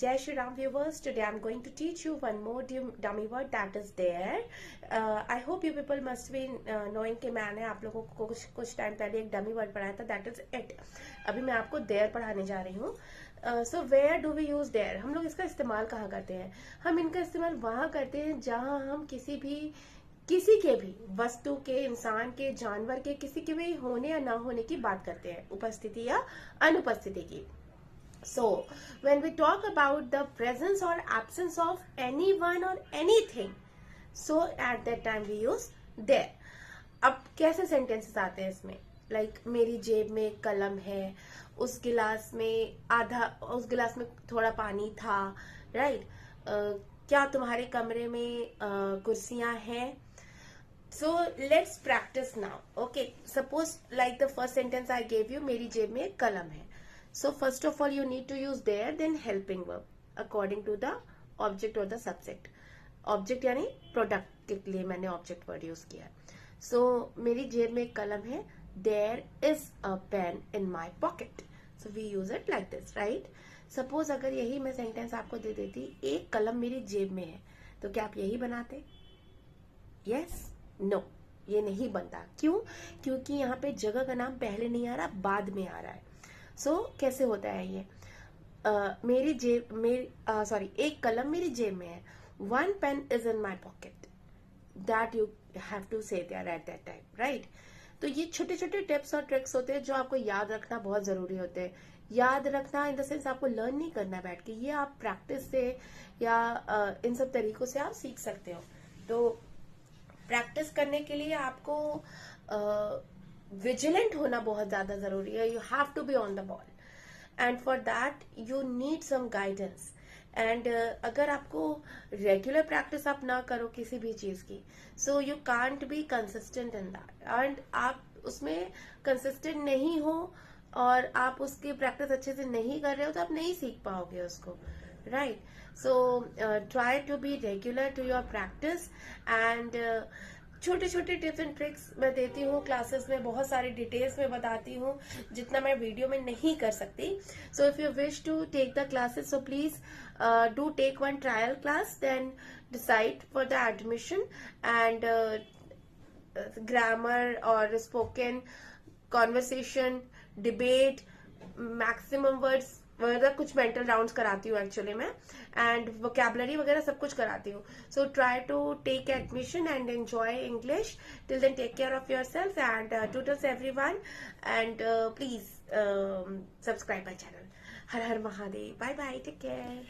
Jai Shri Ram viewers, today I'm going to teach you one more dummy word that is there. I hope you people must be knowing कि मैंने आप लोगों को कुछ time पहले एक dummy word पढ़ाया था, that is it. अभी मैं आपको there पढ़ाने जा रही हूँ. So where do we use there? हम लोग इसका इस्तेमाल कहाँ करते हैं? हम इनका इस्तेमाल वहाँ करते हैं जहाँ हम किसी के भी वस्तु के, इंसान के, जानवर के, किसी के भी होने या ना होने की बात करते हैं, उपस्थिति या अनुपस्थिति की. So, when we talk about the presence or absence of anyone or anything, so at that time we use there. अब कैसे सेंटेंसेस आते हैं इसमें? Like मेरी जेब में कलम है, उस गिलास में थोड़ा पानी था, right? क्या तुम्हारे कमरे में कुर्सियां हैं? So let's practice now. Okay, suppose like the first sentence I gave you, मेरी जेब में कलम है. So first of all you need to use there, then helping verb according to the object or the subject. Object यानी product के लिए मैंने object word use किया है. So मेरी जेब में एक कलम है. There is a pen in my pocket. So we use it like this, right? Suppose अगर यही मैं sentence आपको दे देती, एक कलम मेरी जेब में है, तो क्या आप यही बनाते? Yes? No. ये नहीं बनता. क्यों? क्योंकि यहाँ पे जगह का नाम पहले नहीं आ रहा, बाद में आ रहा है. So, कैसे होता है ये? एक कलम मेरी जेब में है. One pen is in my pocket. That you have to say there at that time, right? तो ये छोटे छोटे टिप्स और ट्रिक्स होते हैं जो आपको याद रखना बहुत जरूरी होते हैं. याद रखना इन द सेंस आपको लर्न नहीं करना बैठ के, ये आप प्रैक्टिस से या इन सब तरीकों से आप सीख सकते हो. तो प्रैक्टिस करने के लिए आपको विजिलेंट होना बहुत ज्यादा जरूरी है. You have to be on the ball and for that you need some guidance. And अगर आपको रेगुलर प्रैक्टिस आप ना करो किसी भी चीज की, so you can't be consistent in that. And आप उसमें कंसिस्टेंट नहीं हो और आप उसकी प्रैक्टिस अच्छे से नहीं कर रहे हो, तो आप नहीं सीख पाओगे उसको, right? So try to be regular to your practice. And छोटे छोटे टिप्स एंड ट्रिक्स मैं देती हूँ क्लासेस में, बहुत सारी डिटेल्स में बताती हूँ जितना मैं वीडियो में नहीं कर सकती. So if you wish to take the classes, so please do take one trial class, then decide for the admission. And grammar और spoken, conversation, debate, maximum words वगैरह, कुछ मेंटल राउंड्स कराती हूँ एक्चुअली मैं, एंड वोकैबुलरी वगैरह सब कुछ कराती हूँ. So try to take admission and enjoy English. Till then take care of yourself and tootles everyone. And please subscribe my channel. हर हर Mahadev. Bye bye. Take care.